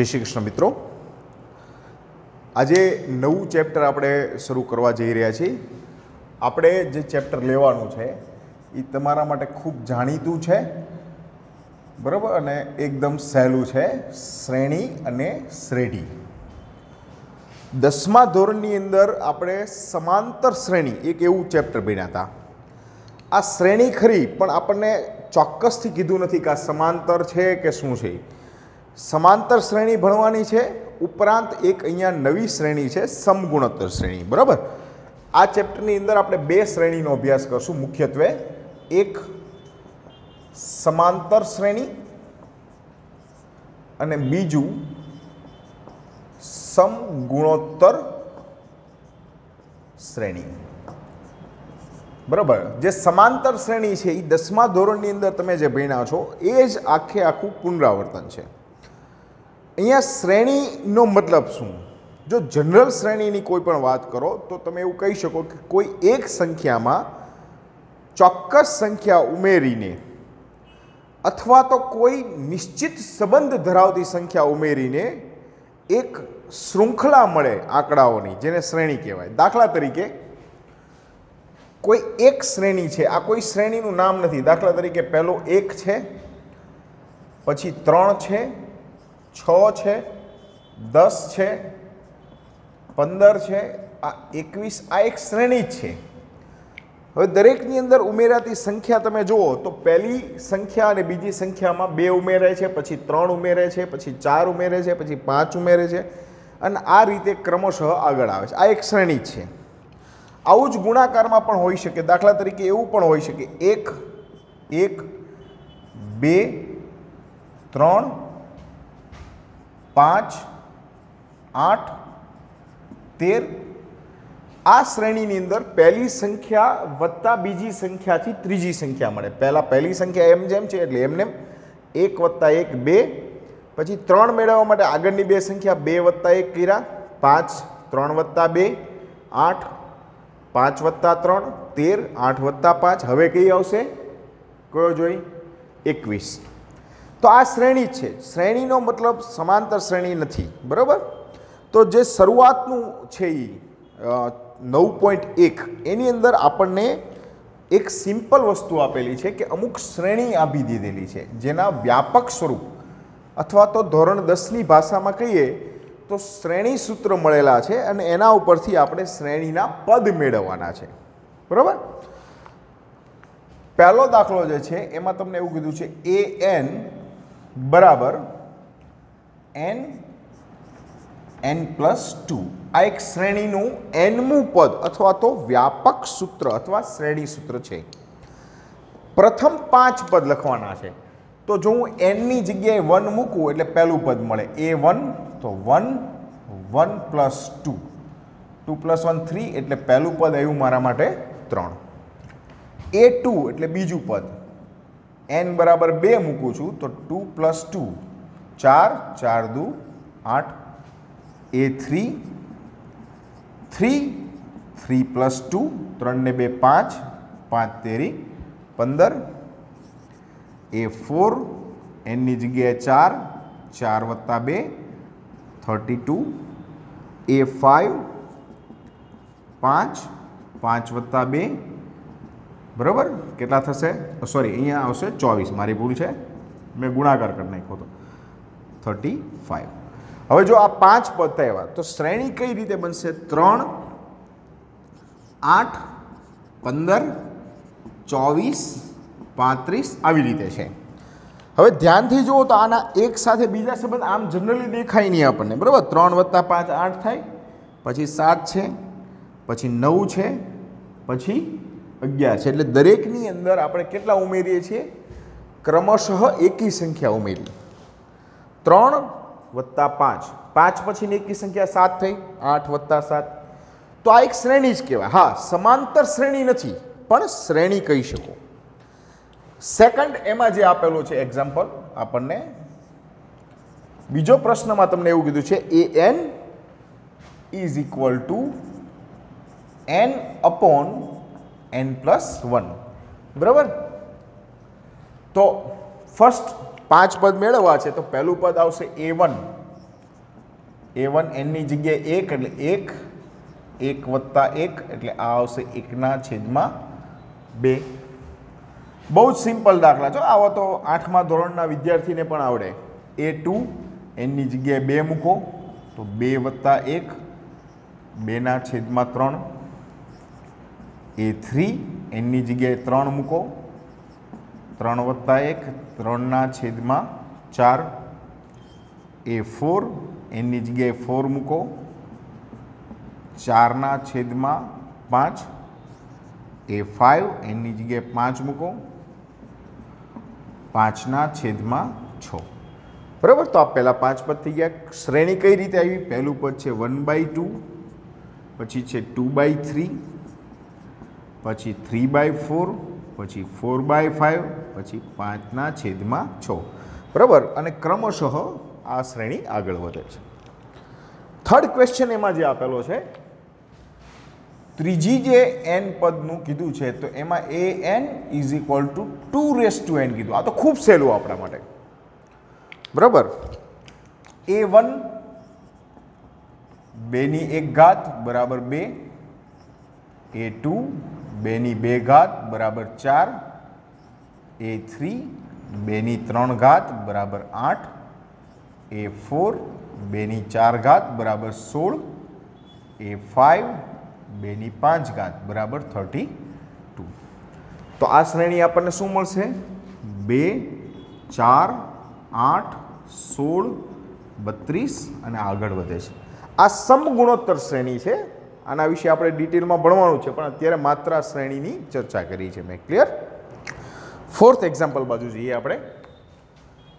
जय श्री कृष्ण मित्रों, आज नवुं चेप्टर આપણે શરૂ કરવા જઈ રહ્યા છીએ। આપણે જે ચેપ્ટર લેવાનું છે એ તમારા માટે ખૂબ જાણીતું છે, બરાબર, અને એકદમ સહેલું છે। શ્રેણી અને શ્રેઢી। 10મા ધોરણની અંદર આપણે સમાંતર શ્રેણી એક એવું ચેપ્ટર ભણ્યા હતા। આ શ્રેણી ખરી, પણ આપણને ચોક્કસથી કીધું નથી કે આ સમાંતર છે કે શું છે। समांतर श्रेणी भणवानी छे, उपरांत एक अहींया नवी श्रेणी छे समगुणोत्तर श्रेणी, बराबर। आ चेप्टरनी अंदर आपणे बे श्रेणीनो अभ्यास करशुं मुख्यत्वे, एक समांतर श्रेणी अने बीजू समगुणोत्तर श्रेणी, बराबर। जे समांतर श्रेणी छे ए 10મા ધોરણની અંદર તમે જે ભણ્યા છો એ જ આખે આખું પુનરાવર્તન છે। અહીંયા શ્રેણીનો મતલબ શું? જો જનરલ શ્રેણીની કોઈ પણ વાત કરો તો તમે એવું કહી શકો કે કોઈ એક સંખ્યામાં ચોક્કસ સંખ્યા ઉમેરીને અથવા તો કોઈ નિશ્ચિત સંબંધ ધરાવતી સંખ્યા ઉમેરીને એક શૃંખલા મળે આંકડાઓની, જેને શ્રેણી કહેવાય। દાખલા તરીકે કોઈ એક શ્રેણી છે, આ કોઈ શ્રેણીનું નામ નથી। દાખલા તરીકે પહેલો 1 છે, પછી 3 છે, 6 છે, 10 છે, 15 છે, આ 21, આ એક શ્રેણી જ છે। હવે દરેકની અંદર ઉમેરાતી સંખ્યા તમે જુઓ તો પહેલી સંખ્યા અને બીજી સંખ્યામાં 2 ઉમેરે છે, પછી 3 ઉમેરે છે, પછી 4 ઉમેરે છે, પછી 5 ઉમેરે છે, અને આ રીતે ક્રમશઃ આગળ આવે છે। આ એક શ્રેણી જ છે। આવું જ ગુણાકારમાં પણ હોઈ શકે। દાખલા તરીકે એવું પણ હોઈ શકે 1 1 2 3 5 8 13। આ શ્રેણીની અંદર પહેલી સંખ્યા વત્તા બીજી સંખ્યાથી ત્રીજી સંખ્યા મળે। પહેલા પહેલી સંખ્યા એમ જેમ છે એટલે એમને 1 + 1 2, પછી 3 મેળવવા માટે આગળની બે સંખ્યા 2 + 1 કર્યા, 5 3 + 2 8, 5 + 3 13, 8 + 5, હવે કઈ આવશે? કયો જોઈ? 21। તો આ શ્રેણી છે। શ્રેણીનો મતલબ સમાંતર શ્રેણી નથી, બરાબર। તો જે શરૂઆતનું છે એ 9.1 એની અંદર આપણને એક સિમ્પલ વસ્તુ આપેલી છે કે અમુક શ્રેણી આપી દીધેલી છે, જેના વ્યાપક સ્વરૂપ અથવા તો ધોરણ 10ની ભાષામાં કહીએ તો શ્રેણી સૂત્ર મળેલા છે, અને એના ઉપરથી આપણે શ્રેણીના પદ મેળવવાના છે, બરાબર। પહેલો દાખલો જે છે એમાં તમને એવું કીધું છે an બરાબર n n+2। આ એક શ્રેણીનું nમું પદ અથવા તો વ્યાપક સૂત્ર અથવા શ્રેણી સૂત્ર છે। પ્રથમ 5 પદ લખવાના છે। તો જો હું n ની જગ્યાએ 1 મૂકું એટલે પહેલું પદ મળે a1, તો 1 1 + 2 2 + 1 3 એટલે પહેલું પદ આવ્યું મારા માટે 3। a2 એટલે બીજું પદ, n બરાબર 2 મૂકું છું તો 2 + 2 4 4 2 8। a3 3 3 + 2 3 ને 2 5 5 તેરી 15। a4 n ની જગ્યાએ 4 4 + 2 32। a5 5 5 + 2 બરાબર કેટલા થશે? સોરી, અહીંયા આવશે 24, મારી ભૂલ છે, મેં ગુણાકાર કરી નાખ્યો હતો, 35। હવે જો આ 5 પદ થયા તો શ્રેણી કઈ રીતે બનશે? 3 8 15 24 35 આવી રીતે છે। હવે ધ્યાનથી જુઓ તો આના એક સાથે બીજા સંબંધ આમ જનરલી દેખાય નહીં આપણને, બરાબર। 3 + 5 8 થાય, પછી 7 છે, પછી 9 છે, પછી 11 છે। એટલે દરેકની અંદર આપણે કેટલા ઉમેરીએ છીએ? ક્રમશઃ એકી સંખ્યા ઉમેરી। 3 + 5, 5 પછીની એકી સંખ્યા 7 થઈ, 8 + 7। તો આ એક શ્રેણી જ કહેવાય। હા, સમાંતર શ્રેણી નથી, પણ શ્રેણી કહી શકો। સેકન્ડ એમાં જે આપેલું છે એક્ઝામ્પલ આપણને, બીજો પ્રશ્નમાં તમને એવું કીધું છે an = n/n+1, બરાબર। તો ફર્સ્ટ 5 પદ મેળવવા છે તો પહેલું પદ આવશે a1, A1 એનની જગ્યાએ 1 એટલે 1, 1 વત્તા 1 એટલે આ આવશે 1/2. બહુ જ સિમ્પલ દાખલા છો, આવો તો 8મા ધોરણના વિદ્યાર્થીને પણ આવડે. A2 એનની જગ્યાએ 2 મૂકો તો 2 વત્તા 1, 2/3. A3 એનની જગ્યાએ 3 મૂકો, 3 વત્તા 1, 3/4. A4 એનની જગ્યાએ 4 મૂકો, 4/5. A5 એનની જગ્યાએ 5 મૂકો, 5/6. બરાબર, તો આ પહેલાં 5 પદ થઈ ગયા. શ્રેણી કઈ રીતે આવી? પહેલું પદ છે 1/2, પછી છે 2/3, પછી 3/4, પછી 4/5, પછી 5/6. બરાબર, અને ક્રમશઃ આ શ્રેણી આગળ વધે છે. થર્ડ ક્વેશ્ચન એમાં જે આપેલો છે, ત્રીજી જે n પદનું કીધું છે તો એમાં an is equal two 2n કીધું. આ તો ખૂબ સહેલું આપણા માટે. બરાબર, A1 2/1 બરાબર 2, A2 2/2 બરાબર 4, A3 2/3 બરાબર 8, A4 2/4 બરાબર 16, A5 2/5 બરાબર 32. તો આ શ્રેણી આપણને શું મળશે? 2, 4, 8, 16, 32 અને આગળ વધે છે. આ સમગુણોત્તર શ્રેણી છે. આના વિશે આપણે ડિટેલમાં ભણવાનું છે, પણ અત્યારે માત્ર આ શ્રેણીની ચર્ચા કરી છે મેં. ક્લિયર? ફોર્થ એક્ઝામ્પલ બાજુ જઈએ આપણે.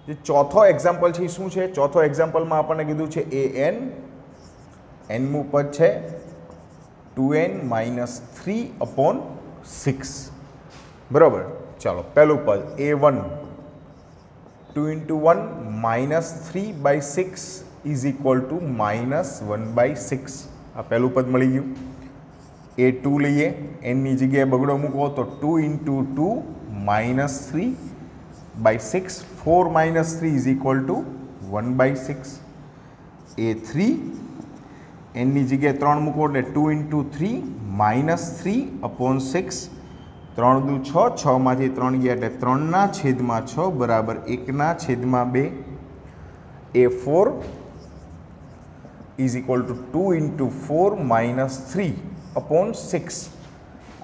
જે ચોથો એક્ઝામ્પલ છે એ શું છે? ચોથો એક્ઝામ્પલમાં આપણને કીધું છે an, nમું પદ છે 2n - 3/6. બરાબર, ચાલો પહેલું પદ A1 2 × 1 -3/6 ઇઝ ઇક્વલ ટુ -1/6. આ પહેલું પદ મળી ગયું. A2 લઈએ, nની જગ્યાએ બગડો મૂકો તો 2 × 2 -3/6, 4 - 3 ઇઝ ઇક્વલ ટુ 1/6. A3 nની જગ્યાએ 3 મૂકો એટલે 2 × 3 -3/6, 3 દુ 6, 6માંથી 3 ગયા એટલે 3/6 બરાબર 1/2. A4 ઇઝ ઇક્વલ ટુ 2 × 4 -3/6,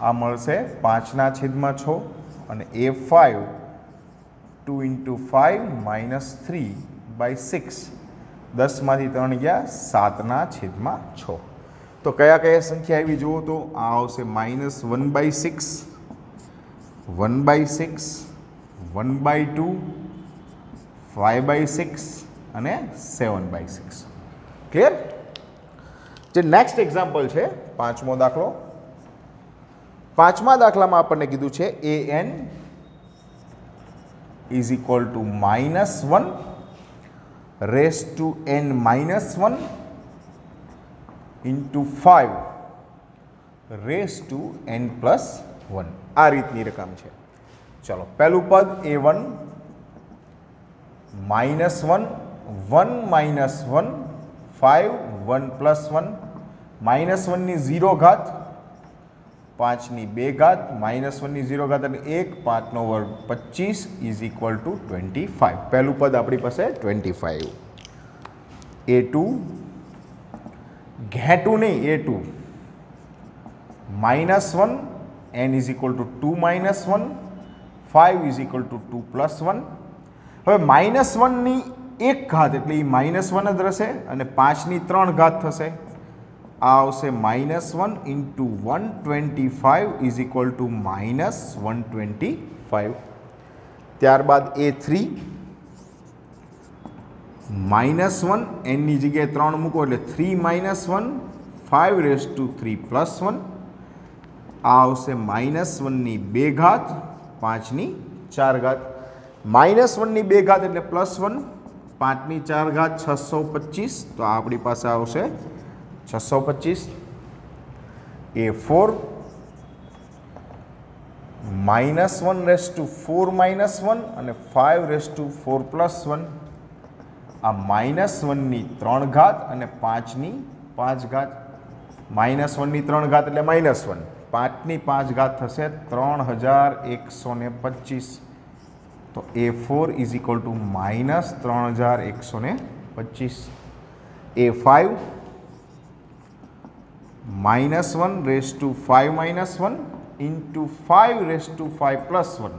આ મળશે 5/6. અને A5 2 × 5 -3/6, 10માંથી 3 ગયા 7/6. તો કયા કયા સંખ્યા આવી જુઓ તો આ આવશે -1/6, 1/6, 1/2, 5/6 અને 7/6. ક્લિયર? જે નેક્સ્ટ એક્ઝામ્પલ છે, પાંચમો દાખલો. પાંચમા દાખલામાં આપણને કીધું છે an is equal to -1 raise to n -1 into 5 raise to n + 1. આ રીતની રકમ છે. ચલો, પહેલું પદ A1 -1 1 -1 5 1 + 1, -1ની 0 ઘાત, 5ની 2 ઘાત, -1ની 0 ઘાત એટલે 1, 5નો વર્ગ 25 ઇઝ ઇક્વલ ટુ 25. પહેલું પદ આપણી પાસે 25. A2 ઘેટું નહીં, A2 -1 n is equal two 2 - 1, 5 is equal two 2 + 1. હવે -1ની 1 ઘાત એટલે એ -1 જ રહેશે અને 5ની 3 ઘાત થશે. આ આવશે -1 ઇન્ટુ 125 ઇઝ ઇક્વલ ટુ -125. ત્યારબાદ A3 -1 nની જગ્યાએ 3 મૂકો એટલે 3 - 1, 5 રેઝ ટુ 3 + 1. આ આવશે -1ની 2 ઘાત, 5ની 4 ઘાત. -1ની 2 ઘાત એટલે +1, 5ની 4 ઘાત 625. તો આપણી પાસે આવશે 625. A4 -1 રેઝ ટુ 4 - 1 અને 5 રેઝ ટુ 4 + 1. આ -1 ની 3 ઘાત અને 5 ની 5 ઘાત. -1 ની 3 ઘાત એટલે -1, 5 ની 5 ઘાત થશે 3125. તો A4 is equal to -3125. A5 -1 raise to 5 -1 into 5 raise to 5 plus 1.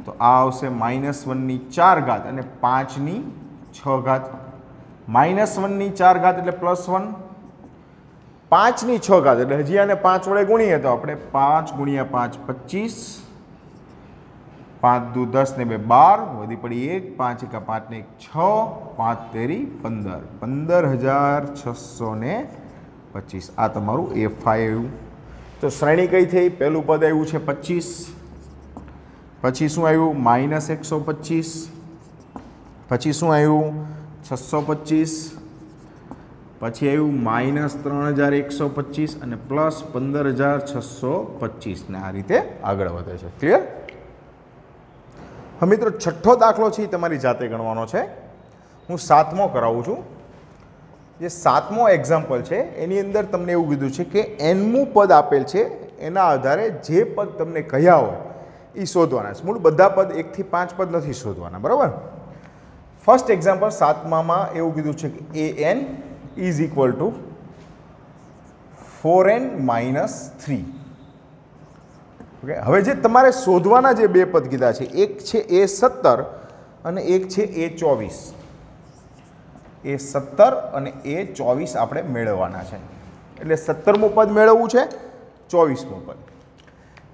તો આ આવશે -1 ની 4 ઘાત અને 5 ની 6 ઘાત. -1 ની 4 ઘાત એટલે +1, 5 ની 6 ઘાત એટલે હજી આને 5 વડે ગુણીએ તો આપણે 5 ગુણ્યા 5 25, 5 દુ 10 ને 2 12, વધી પડી 1, 5 એકા 5 ને 1 6, 5 તેરી 15, 15625. આ તમારું A5 આવ્યું. તો શ્રેણી કઈ થઈ? પહેલું પદ આવ્યું છે 25, પછી શું આવ્યું? -125, પછી શું આવ્યું? 625, પછી આવ્યું -3125 અને +15625 ને આ રીતે આગળ વધે છે. ક્લિયર? હવે મિત્રો છઠ્ઠો દાખલો છે એ તમારી જાતે ગણવાનો છે. હું 7મો કરાવું છું. જે 7મો એક્ઝામ્પલ છે એની અંદર તમને એવું કીધું છે કે nમું પદ આપેલ છે, એના આધારે જે પદ તમને કહ્યા હોય એ શોધવાના છે. મૂળ બધા પદ 1 થી 5 પદ નથી શોધવાના, બરાબર? ફર્સ્ટ એક્ઝામ્પલ 7માં એવું કીધું છે કે an is equal two 4n - 3. Okay, હવે જે તમારે શોધવાના જે બે પદ કીધા છે, એક છે A17 અને એક છે A24. A17 અને A24 આપણે મેળવવાના છે. એટલે 17મું પદ મેળવવું છે, 24મું પદ.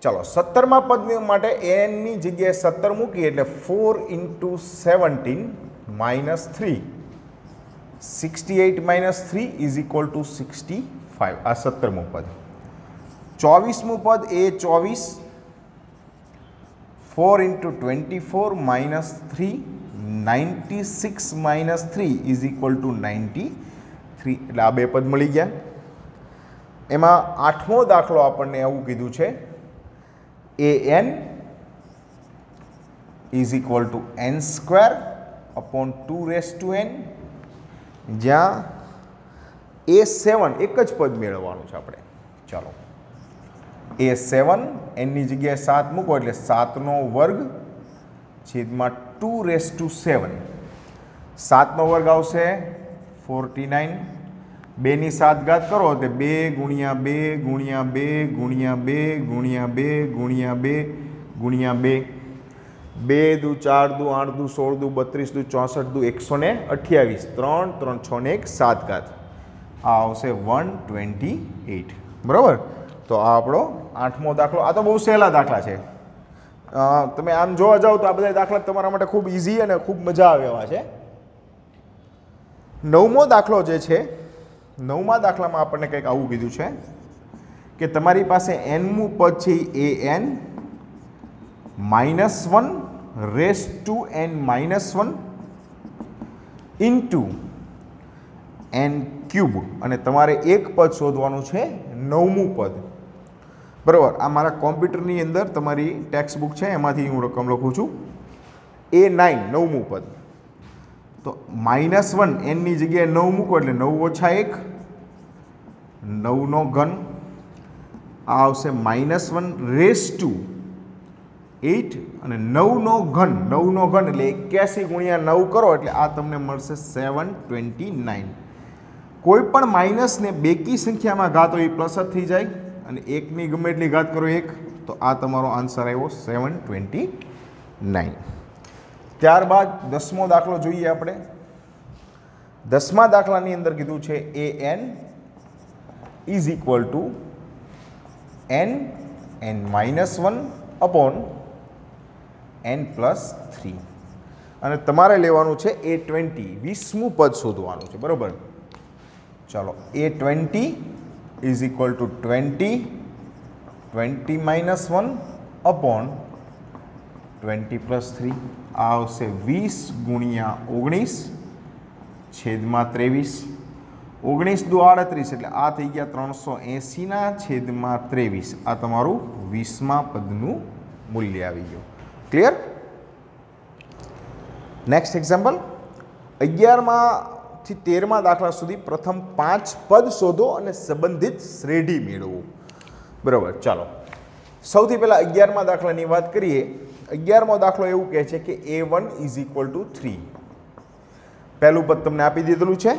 ચાલો 17મા પદ માટે n ની જગ્યાએ 17 મૂકી એટલે 4 × 17 - 3, 68 - 3 ઇઝ ઇક્વલ ટુ 65. આ 17મું પદ. 24મું પદ A24, 4 × 24 - 3, 96 - 3 ઇઝ ઇક્વલ ટુ 93. એટલે આ બે પદ મળી ગયા. એમાં 8મો દાખલો આપણને એવું કીધું છે an is equal two n² upon 2n, જ્યાં A7 એક જ પદ મેળવવાનું છે આપણે. ચાલો A7 એની જગ્યાએ 7 મૂકો એટલે 7નો વર્ગ છેદમાં 2⁷. 7નો વર્ગ આવશે 49. 2 ની 7 ઘાત કરો એટલે 2 × 2 × 2 × 2 × 2 × 2 × 2, 2 દુ 4 દુ 8 દુ 16 દુ 32 દુ 64 દુ 128, 3 3 6 ને 1 7 ઘાત. આ આવશે 128. બરાબર? તો આ આપણો 8મો દાખલો. આ તો બહુ સહેલા દાખલા છે. તમે આમ જોવા જાઓ તો આ બધા દાખલા તમારા માટે ખૂબ ઇઝી અને ખૂબ મજા આવે એવા છે. 9મો દાખલો જે છે, 9મા દાખલામાં આપણને કંઈક આવું કીધું છે કે તમારી પાસે nમું પદ છે એ an -1 raise to n -1 into n³ અને તમારે એક પદ શોધવાનું છે 9મું પદ. બરાબર? આ મારા કોમ્પ્યુટરની અંદર તમારી ટેક્સ્ટ બુક છે, એમાંથી હું રકમ લખું છું. A9 9મું પદ. તો -1 n ની જગ્યાએ 9 મૂકો એટલે 9 - 1, 9નો ઘન. આ આવશે -1 રેઝ ટુ 8 અને 9નો ઘન. 9નો ઘન એટલે 81 × 9 કરો એટલે આ તમને મળશે 729. કોઈ પણ માઇનસને બેકી સંખ્યામાં ઘાત હોય એ પ્લસ જ થઈ જાય અને એકની ગમે એટલી ઘાત કરો 1, તો આ તમારો આન્સર આવ્યો 729. ત્યારબાદ 10મો દાખલો જોઈએ આપણે. 10મા દાખલાની અંદર કીધું છે an is equal two n n-1 upon n+3 અને તમારે લેવાનું છે A20 20મું પદ શોધવાનું છે. બરાબર? ચાલો A20 is equal two 20 20-1 upon 20+3. આ આવશે 20 × 19 છેદમાં 23. 19 દુ 38 એટલે આ થઈ ગયા 380/23. આ તમારું 20મા પદનું મૂલ્ય આવી ગયું. ક્લિયર? નેક્સ્ટ એક્ઝામ્પલ 11માંથી 13મા દાખલા સુધી પ્રથમ 5 પદ શોધો અને સંબંધિત શ્રેઢી મેળવો. બરાબર, ચાલો સૌથી પહેલા 11મા દાખલાની વાત કરીએ. 11મો દાખલો એવું કહે છે કે a1 = 3. પહેલું પદ તમને આપી દીધેલું છે.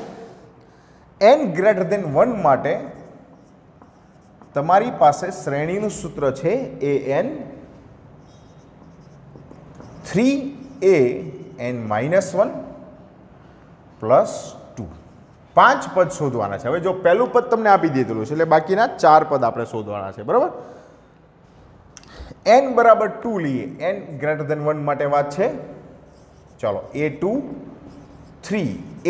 n > 1 માટે તમારી પાસે શ્રેણીનું સૂત્ર છે an 3an-1 + 2. 5 પદ શોધવાના છે. હવે જો પહેલું પદ તમને આપી દીધેલું છે એટલે બાકીના 4 પદ આપણે શોધવાના છે. બરાબર, n = 2 લઈએ. n > 1 માટે વાત છે. ચાલો a2 3 a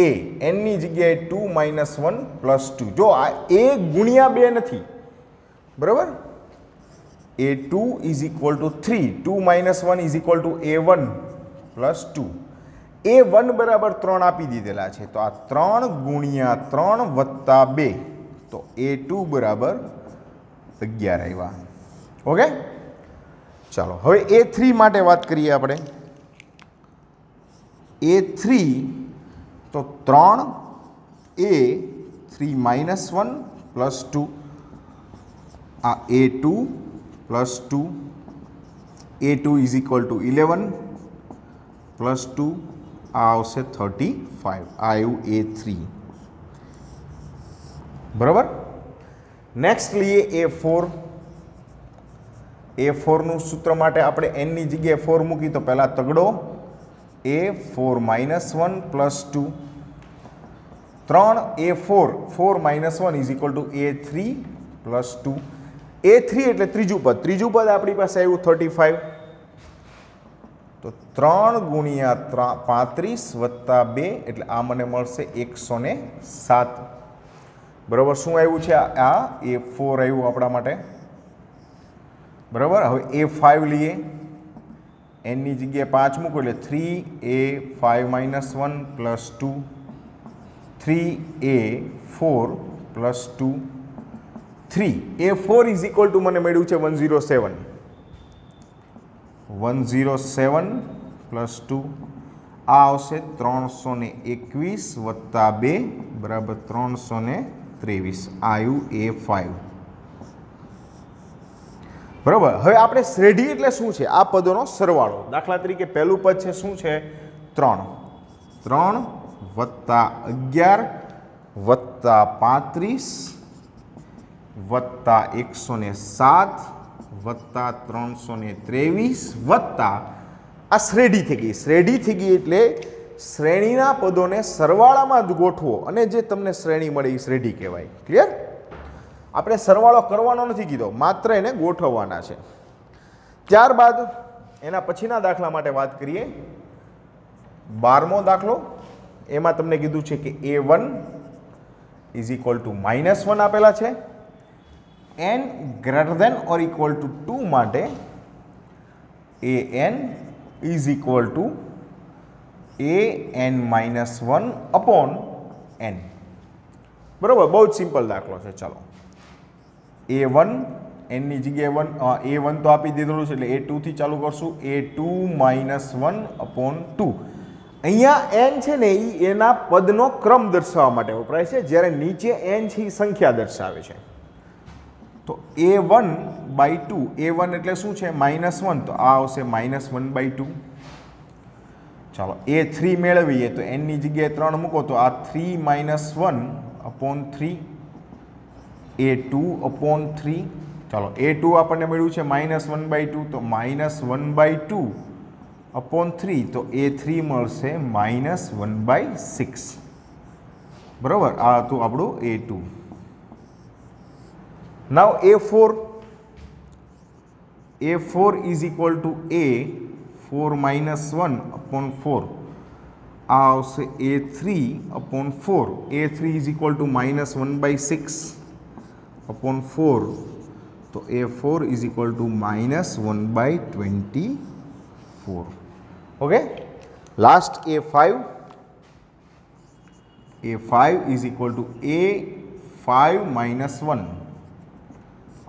n ની જગ્યાએ 2 - 1 + 2. જો આ a ગુણ્યા 2 નથી. બરાબર, a2 = 3 2 - 1 = a1 + 2. a1 = 3 આપી દીધેલા છે તો આ 3 × 3 + 2 તો a2 = 11 આવ્યા. ઓકે, ચાલો હવે a3 માટે વાત કરીએ આપણે. a3 તો 3 a 3 - 1 + 2 આ a2 + 2 a2 = 11 + 2 આ આવશે 35. આ આવ્યું a3. બરાબર, નેક્સ્ટ લઈએ a4. a4નું સૂત્ર માટે આપણે n ની જગ્યાએ 4 મૂકી તો પહેલાં તગડો a4 - 1 + 2 3 a4 4 - 1 = a3 + 2. a3 એટલે ત્રીજું પદ. ત્રીજું પદ આપણી પાસે આવ્યું 35 તો 3 × 35 + 2 એટલે આ મને મળશે 107. બરાબર, શું આવ્યું છે? આ a4 આવ્યું આપણા માટે. બરાબર, હવે a5 લઈએ. n ની જગ્યાએ 5 મૂકો એટલે 3a5 - 1 + 2 3a4 + 2 3a4 = મને મળ્યું છે 107 + 2 આ આવશે 321 + 2 = 323. આવ્યું a5. બરાબર, હવે આપણે શ્રેઢી એટલે શું છે? આ પદોનો સરવાળો. દાખલા તરીકે પહેલું પદ છે શું છે? 3 3 + 11 + 35 + 107 + 323 વત્તા આ શ્રેઢી થઈ ગઈ. શ્રેઢી થઈ ગઈ એટલે શ્રેણીના પદોને સરવાળામાં જ ગોઠવો અને જે તમને શ્રેણી મળે એ શ્રેઢી કહેવાય. ક્લિયર? આપણે સરવાળો કરવાનો નથી કીધો, માત્ર એને ગોઠવવાના છે. ત્યારબાદ એના પછીના દાખલા માટે વાત કરીએ. 12મો દાખલો. એમાં તમને કીધું છે કે a1 = -1 આપેલા છે. n > or = 2 માટે an = an-1/n. બરાબર, બહુ જ સિમ્પલ દાખલો છે. ચાલો a1 n ની જગ્યાએ a1 તો આપી દીધેલું છે એટલે a2 થી ચાલુ કરશું. a2 - 1/2. અહીંયા n છે ને એ એના પદનો ક્રમ દર્શાવવા માટે વપરાય છે, જ્યારે નીચે n છે એ સંખ્યા દર્શાવે છે. તો a1/2 a1 એટલે શું છે? -1 તો આ આવશે -1/2. ચાલો a3 મેળવીએ તો n ની જગ્યાએ 3 મૂકો તો આ 3 - 1/3 a2/3. ચાલો a2 આપણને મળ્યું છે -1/2 તો -1/2/3 તો a3 મળશે -1/6. બરાબર, આ હતું આપણું a2. નાવ a4 = a4 - 1/4 આ આવશે a3/4. a3 = -1/6/4 તો a4 = -1/24. Okay, last a5 = a5 -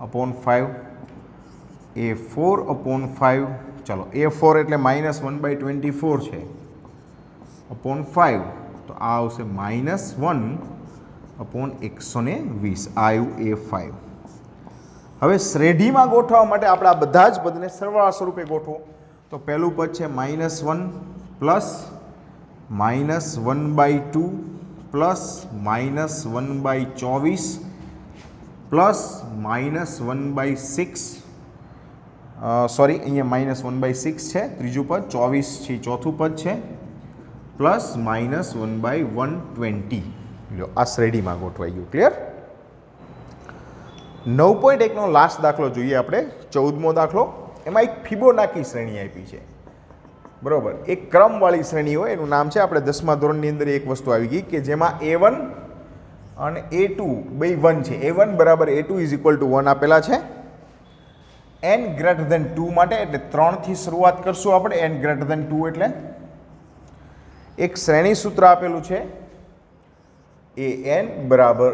1/5 a4/5. ચાલો a4 એટલે -1/24 છે /5 તો આ આવશે -1/120 આ આવ્યું A5. હવે શ્રેઢીમાં ગોઠવવા માટે આપણે આ બધા જ પદને સરવાળા સ્વરૂપે ગોઠવો. તો પહેલું પદ છે -1 પ્લસ -1/2 પ્લસ -1/24 પ્લસ -1/6 સોરી અહીંયા -1/6 છે ત્રીજું પદ, 24 છે ચોથું પદ છે, પ્લસ -1/120. લો આ શ્રેણીમાં ગોઠવાઈ ગયું. ક્લિયર? 9.1નો લાસ્ટ દાખલો જોઈએ આપણે, 14મો દાખલો. એમાં એક ફિબોનાકી શ્રેણી આપી છે, બરોબર. એક ક્રમવાળી શ્રેણી હોય, એનું નામ છે, આપણે 10મા ધોરણની અંદર એક વસ્તુ આવી ગઈ કે જેમાં A1 અને A2 બે 1 છે. A1 બરાબર A2 ઇઝ ઇક્વલ ટુ 1 આપેલા છે. n ગ્રેટર ધેન 2 માટે, એટલે 3 થી શરૂઆત કરશું આપણે. n ગ્રેટર ધેન 2 એટલે એક શ્રેણી સૂત્ર આપેલું છે, an બરાબર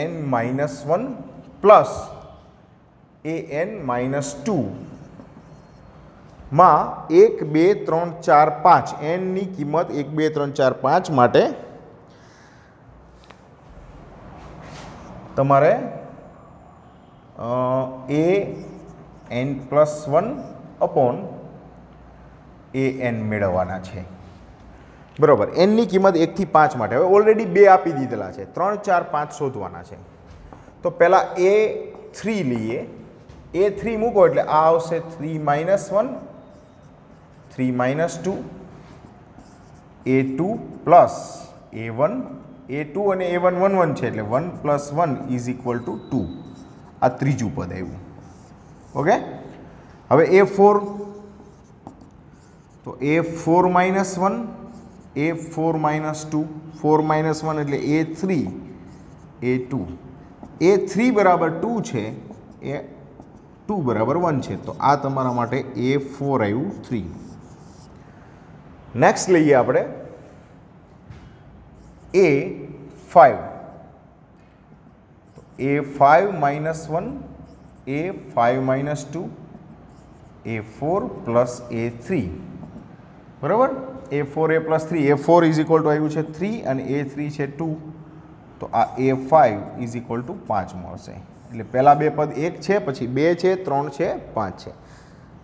an-1 પ્લસ an-2 માં 1 2 3 4 5 n ની કિંમત 1 2 3 4 5 માટે તમારે an+1 અપોન an મેળવવાના છે, બરાબર. n ની કિંમત 1 થી 5 માટે. હવે ઓલરેડી 2 આપી દીધેલા છે, 3 4 5 શોધવાના છે. તો પહેલાં A3 લઈએ. A3 મૂકો એટલે આ આવશે 3 - 1 3 - 2 A2 પ્લસ A1. A2 અને A1 1 1 છે એટલે 1 + 1 ઇઝ ઇક્વલ ટુ 2. આ ત્રીજું પદ આવ્યું. ઓકે. હવે A4, તો A4 - 1 A4 - 2 4 - 1 એટલે A3 A2 A3 બરાબર 2 છે, A2 બરાબર 1 છે. તો આ તમારા માટે A4 આવ્યું 3. નેક્સ્ટ લઈએ આપણે A5. તો A5 - 1 A5 - 2 A4 plus A3, બરાબર. A4 A + 3 A4 is equal two આવ્યું છે 3 અને A3 છે 2. તો આ A5 ઇઝ ઇક્વલ ટુ 5 મળશે. એટલે પહેલાં બે પદ 1 છે, પછી 2 છે, 3 છે, 5 છે.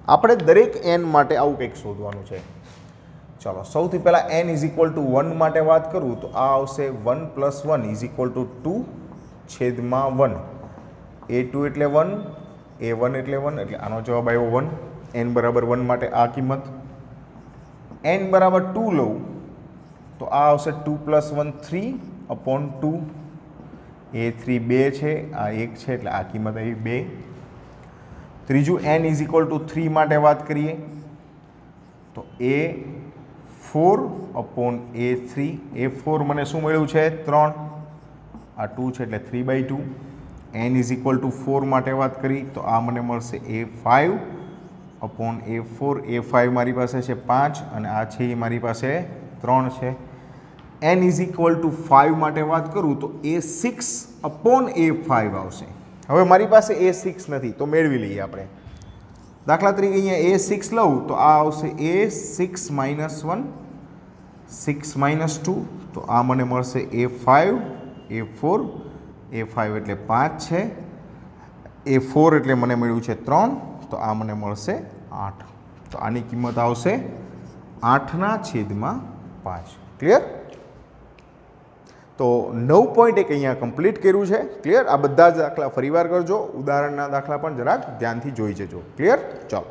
આપણે દરેક n માટે આવું કંઈક શોધવાનું છે. ચાલો સૌથી પહેલાં n ઇઝ ઇક્વલ ટુ 1 માટે વાત કરું તો આ આવશે 1 + 1 ઇઝ ઇક્વલ ટુ 2/1. A2 એટલે 1, A1 એટલે 1, એટલે આનો જવાબ આવ્યો 1. n બરાબર 1 માટે આ કિંમત. n બરાબર 2 લઉં તો આ આવશે 2 + 1 3/2. A3 2 છે, આ 1 છે, એટલે આ કિંમત આવી 2. ત્રીજું n ઇઝ ઇક્વલ ટુ 3 માટે વાત કરીએ તો A4/A3. A4 મને શું મળ્યું છે 3, આ 2 છે એટલે 3/2. n ઇઝ ઇક્વલ ટુ 4 માટે વાત કરી તો આ મને મળશે A5/A4. A5 મારી પાસે છે 5 અને આ છે એ મારી પાસે 3 છે. n ઇઝ ઇક્વલ ટુ 5 માટે વાત કરું તો A6/A5 આવશે. હવે મારી પાસે A6 નથી તો મેળવી લઈએ આપણે. દાખલા તરીકે અહીંયા A6 લઉં તો આ આવશે A6 - 1 6 - 2. તો આ મને મળશે A5/A4. A5 એટલે 5 છે, A4 એટલે મને મળ્યું છે 3, તો આ મને મળશે 8. તો આની કિંમત આવશે 8/5. ક્લિયર? તો 9.1 અહીંયા કમ્પ્લીટ કર્યું છે. ક્લિયર? આ બધા જ દાખલા ફરીવાર કરજો, ઉદાહરણના દાખલા પણ જરાક ધ્યાનથી જોઈ જજો. ક્લિયર? ચાલો.